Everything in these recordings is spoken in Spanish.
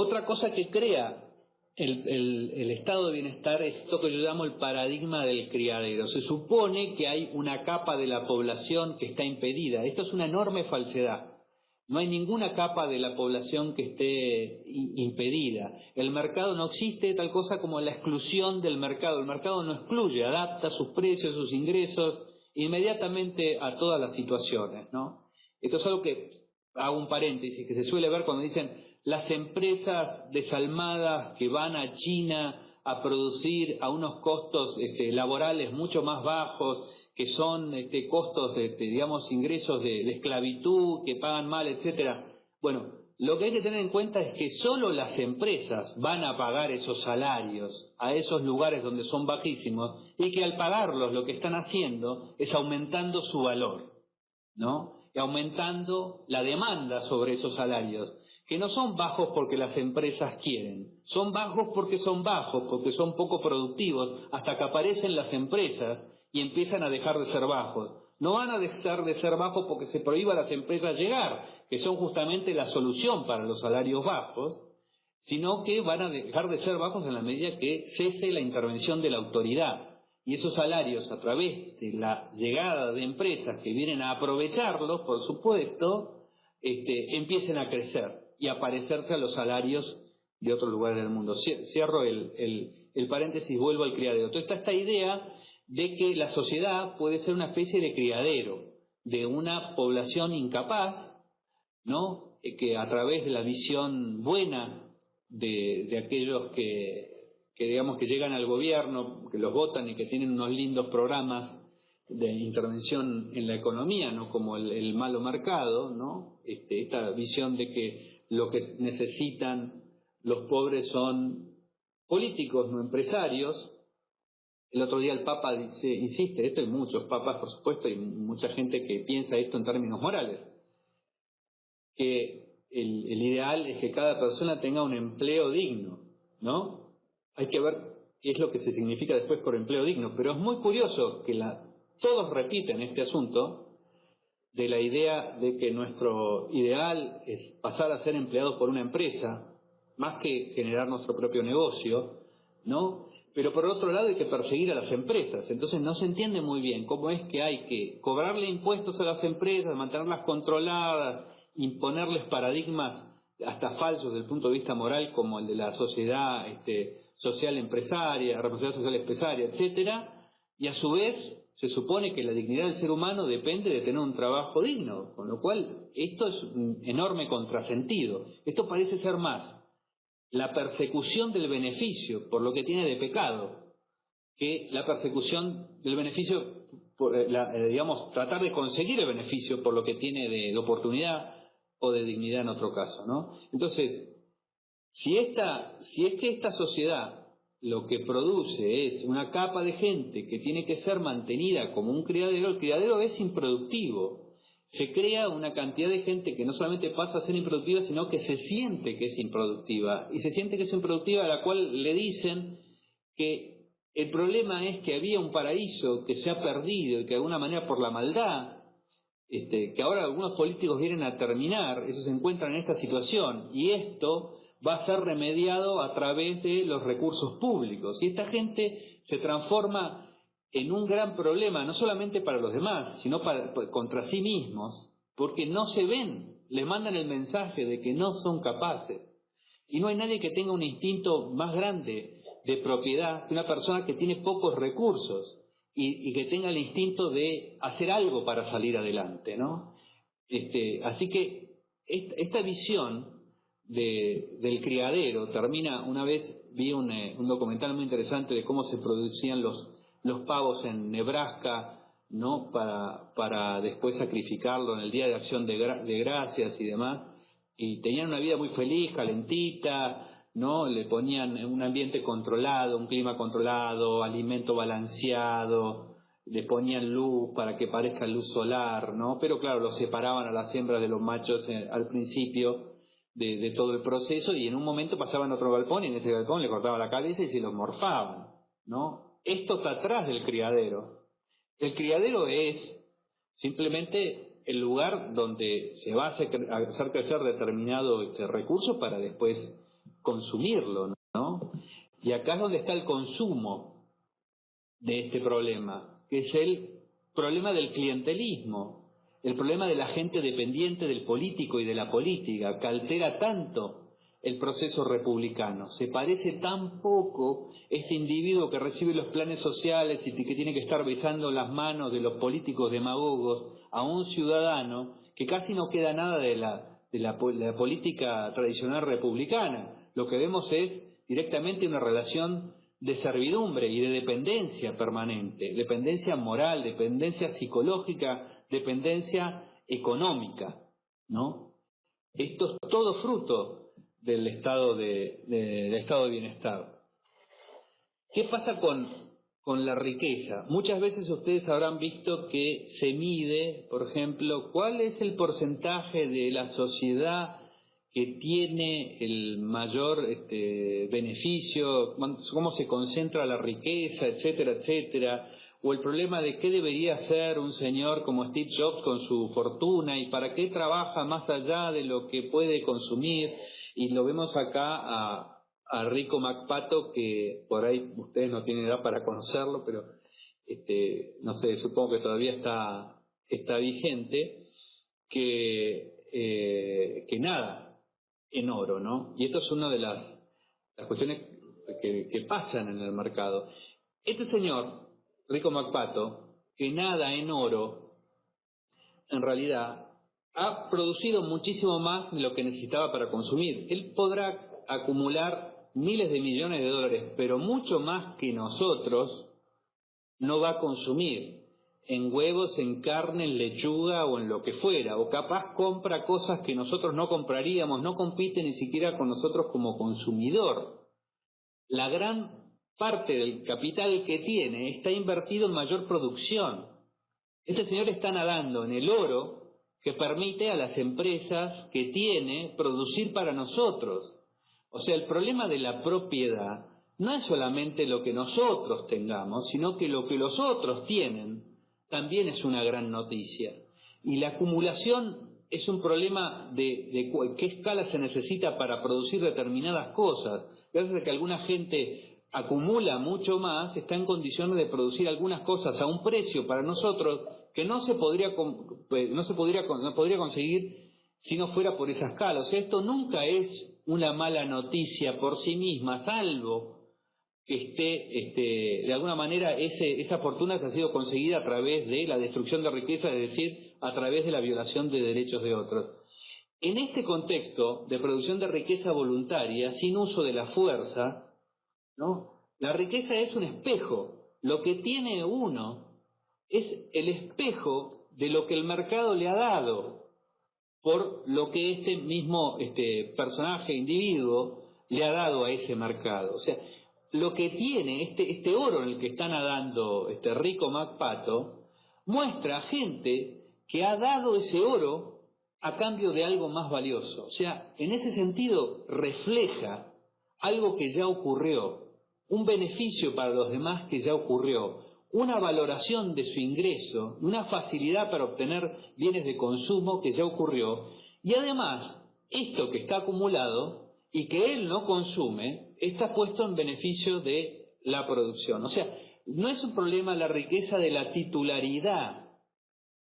Otra cosa que crea el estado de bienestar es esto que yo llamo el paradigma del criadero. Se supone que hay una capa de la población que está impedida. Esto es una enorme falsedad. No hay ninguna capa de la población que esté impedida. El mercado no existe tal cosa como la exclusión del mercado. El mercado no excluye, adapta sus precios, sus ingresos inmediatamente a todas las situaciones, ¿no? Esto es algo que, hago un paréntesis, que se suele ver cuando dicen las empresas desalmadas que van a China a producir a unos costos laborales mucho más bajos, que son costos, digamos, ingresos de esclavitud, que pagan mal, etcétera. Bueno, lo que hay que tener en cuenta es que solo las empresas van a pagar esos salarios a esos lugares donde son bajísimos y que al pagarlos lo que están haciendo es aumentando su valor, ¿no? Y aumentando la demanda sobre esos salarios, que no son bajos porque las empresas quieren, son bajos porque son poco productivos, hasta que aparecen las empresas y empiezan a dejar de ser bajos. No van a dejar de ser bajos porque se prohíba a las empresas llegar, que son justamente la solución para los salarios bajos, sino que van a dejar de ser bajos en la medida que cese la intervención de la autoridad. Y esos salarios, a través de la llegada de empresas que vienen a aprovecharlos, por supuesto, empiecen a crecer y a parecerse a los salarios de otros lugares del mundo. Cierro el paréntesis, vuelvo al criadero. Entonces está esta idea de que la sociedad puede ser una especie de criadero de una población incapaz, ¿no? Que a través de la visión buena de aquellos que digamos que llegan al gobierno, que los votan y que tienen unos lindos programas de intervención en la economía, ¿no? Como el malo mercado, ¿no? Esta visión de que lo que necesitan los pobres son políticos, no empresarios. El otro día el Papa insiste, esto hay muchos papas, por supuesto, y mucha gente que piensa esto en términos morales, que el ideal es que cada persona tenga un empleo digno, ¿no? Hay que ver qué es lo que se significa después por empleo digno, pero es muy curioso que todos repiten este asunto de la idea de que nuestro ideal es pasar a ser empleados por una empresa, más que generar nuestro propio negocio, ¿no? Pero por otro lado hay que perseguir a las empresas. Entonces no se entiende muy bien cómo es que hay que cobrarle impuestos a las empresas, mantenerlas controladas, imponerles paradigmas hasta falsos desde el punto de vista moral, como el de la sociedad social empresaria, responsabilidad social empresaria, etcétera, y a su vez se supone que la dignidad del ser humano depende de tener un trabajo digno, con lo cual esto es un enorme contrasentido. Esto parece ser más la persecución del beneficio por lo que tiene de pecado que la persecución del beneficio, digamos, tratar de conseguir el beneficio por lo que tiene de oportunidad o de dignidad en otro caso, ¿no? Entonces, si es que esta sociedad lo que produce es una capa de gente que tiene que ser mantenida como un criadero, el criadero es improductivo. Se crea una cantidad de gente que no solamente pasa a ser improductiva, sino que se siente que es improductiva. Y se siente que es improductiva, a la cual le dicen que el problema es que había un paraíso que se ha perdido y que de alguna manera por la maldad, que ahora algunos políticos vienen a terminar, eso se encuentran en esta situación. Y esto va a ser remediado a través de los recursos públicos. Y esta gente se transforma en un gran problema, no solamente para los demás, sino contra sí mismos, porque no se ven, les mandan el mensaje de que no son capaces. Y no hay nadie que tenga un instinto más grande de propiedad que una persona que tiene pocos recursos y que tenga el instinto de hacer algo para salir adelante, ¿no? Así que esta visión del criadero termina, una vez vi un documental muy interesante de cómo se producían los pavos en Nebraska, ¿no? Para después sacrificarlo en el Día de Acción de Gracias y demás, y tenían una vida muy feliz, calentita, ¿no? Le ponían un ambiente controlado, un clima controlado, alimento balanceado, le ponían luz para que parezca luz solar, ¿no? Pero claro, los separaban a las hembras de los machos al principio de todo el proceso, y en un momento pasaban a otro galpón y en ese galpón le cortaban la cabeza y se los morfaban, ¿no? Esto está atrás del criadero. El criadero es simplemente el lugar donde se va a hacer crecer determinado recurso para después consumirlo, ¿no? Y acá es donde está el consumo de este problema, que es el problema del clientelismo, el problema de la gente dependiente del político y de la política, que altera tanto el proceso republicano. Se parece tan poco este individuo que recibe los planes sociales y que tiene que estar besando las manos de los políticos demagogos a un ciudadano que casi no queda nada de la política tradicional republicana. Lo que vemos es directamente una relación de servidumbre y de dependencia permanente, dependencia moral, dependencia psicológica, dependencia económica, ¿no? Esto es todo fruto del estado del estado de bienestar. ¿Qué pasa con la riqueza? Muchas veces ustedes habrán visto que se mide, por ejemplo, cuál es el porcentaje de la sociedad que tiene el mayor beneficio, cómo se concentra la riqueza, etcétera, etcétera, o el problema de qué debería hacer un señor como Steve Jobs con su fortuna y para qué trabaja más allá de lo que puede consumir. Y lo vemos acá a Rico McPato, que por ahí ustedes no tienen edad para conocerlo, pero no sé, supongo que todavía está vigente, que nada en oro, ¿no? Y esto es una de las cuestiones que pasan en el mercado. Este señor, Rico McPato, que nada en oro, en realidad ha producido muchísimo más de lo que necesitaba para consumir. Él podrá acumular miles de millones de dólares, pero mucho más que nosotros no va a consumir en huevos, en carne, en lechuga o en lo que fuera, o capaz compra cosas que nosotros no compraríamos, no compite ni siquiera con nosotros como consumidor. La gran parte del capital que tiene está invertido en mayor producción. Este señor está nadando en el oro que permite a las empresas que tiene producir para nosotros. O sea, el problema de la propiedad no es solamente lo que nosotros tengamos, sino que lo que los otros tienen también es una gran noticia. Y la acumulación es un problema de qué escala se necesita para producir determinadas cosas. Gracias a que alguna gente acumula mucho más, está en condiciones de producir algunas cosas a un precio para nosotros que no podría conseguir si no fuera por esa escala. O sea, esto nunca es una mala noticia por sí misma, salvo que de alguna manera esa fortuna se ha sido conseguida a través de la destrucción de riqueza, es decir, a través de la violación de derechos de otros. En este contexto de producción de riqueza voluntaria, sin uso de la fuerza, ¿no? La riqueza es un espejo. Lo que tiene uno es el espejo de lo que el mercado le ha dado, por lo que este mismo personaje, individuo, le ha dado a ese mercado. O sea, lo que tiene este oro en el que está nadando Rico McPato, muestra a gente que ha dado ese oro a cambio de algo más valioso. O sea, en ese sentido refleja algo que ya ocurrió, un beneficio para los demás que ya ocurrió, una valoración de su ingreso, una facilidad para obtener bienes de consumo que ya ocurrió, y además, esto que está acumulado y que él no consume, está puesto en beneficio de la producción. O sea, no es un problema la riqueza de la titularidad,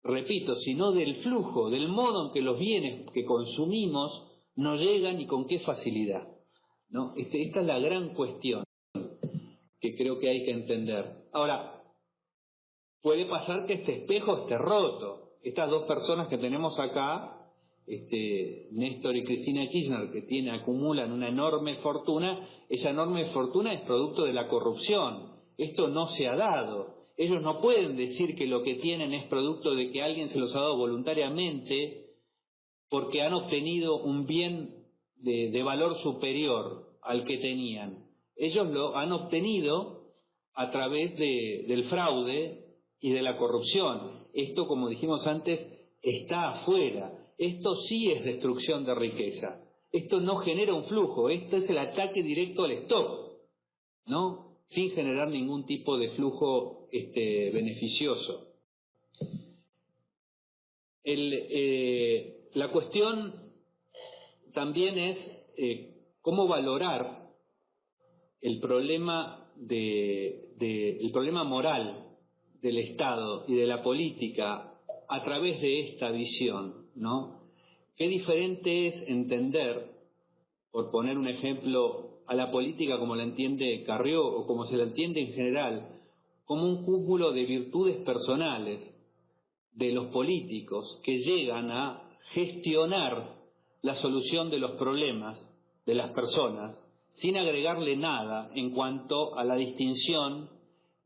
repito, sino del flujo, del modo en que los bienes que consumimos nos llegan y con qué facilidad, ¿no? Esta es la gran cuestión que creo que hay que entender. Ahora, puede pasar que este espejo esté roto. Estas dos personas que tenemos acá, Néstor y Cristina Kirchner, que acumulan una enorme fortuna, esa enorme fortuna es producto de la corrupción. Esto no se ha dado. Ellos no pueden decir que lo que tienen es producto de que alguien se los ha dado voluntariamente porque han obtenido un bien de valor superior al que tenían. Ellos lo han obtenido a través del fraude y de la corrupción. Esto, como dijimos antes, está afuera. Esto sí es destrucción de riqueza. Esto no genera un flujo. Esto es el ataque directo al stock, ¿no? Sin generar ningún tipo de flujo beneficioso. La cuestión también es cómo valorar el problema el problema moral del Estado y de la política a través de esta visión, ¿no? Qué diferente es entender, por poner un ejemplo, a la política como la entiende Carrió o como se la entiende en general, como un cúmulo de virtudes personales de los políticos que llegan a gestionar la solución de los problemas de las personas sin agregarle nada en cuanto a la distinción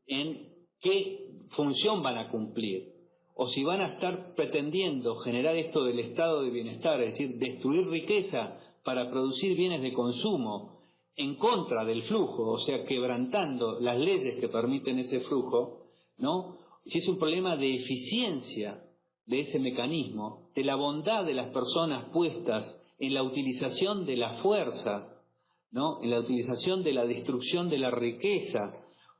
en qué función van a cumplir, o si van a estar pretendiendo generar esto del estado de bienestar, es decir, destruir riqueza para producir bienes de consumo en contra del flujo, o sea, quebrantando las leyes que permiten ese flujo, ¿no? Si es un problema de eficiencia de ese mecanismo, de la bondad de las personas puestas en la utilización de la fuerza, ¿no? En la utilización de la destrucción de la riqueza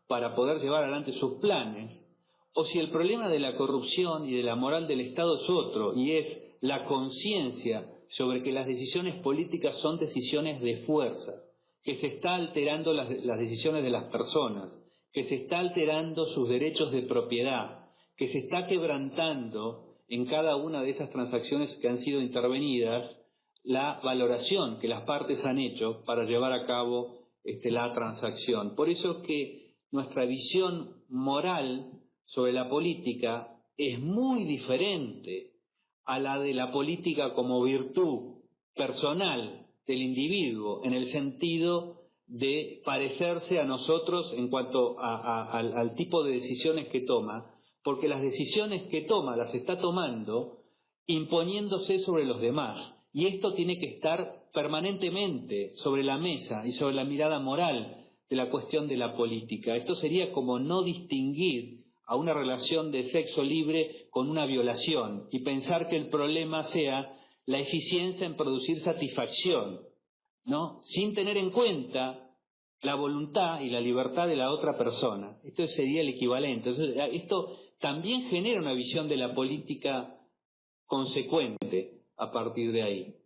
para poder llevar adelante sus planes, o si el problema de la corrupción y de la moral del Estado es otro, y es la conciencia sobre que las decisiones políticas son decisiones de fuerza, que se está alterando las decisiones de las personas, que se está alterando sus derechos de propiedad, que se está quebrantando en cada una de esas transacciones que han sido intervenidas la valoración que las partes han hecho para llevar a cabo la transacción. Por eso que nuestra visión moral sobre la política es muy diferente a la de la política como virtud personal del individuo, en el sentido de parecerse a nosotros en cuanto al tipo de decisiones que toma, porque las decisiones que toma las está tomando imponiéndose sobre los demás. Y esto tiene que estar permanentemente sobre la mesa y sobre la mirada moral de la cuestión de la política. Esto sería como no distinguir a una relación de sexo libre con una violación y pensar que el problema sea la eficiencia en producir satisfacción, ¿no? Sin tener en cuenta la voluntad y la libertad de la otra persona. Esto sería el equivalente. Entonces, esto también genera una visión de la política consecuente a partir de ahí.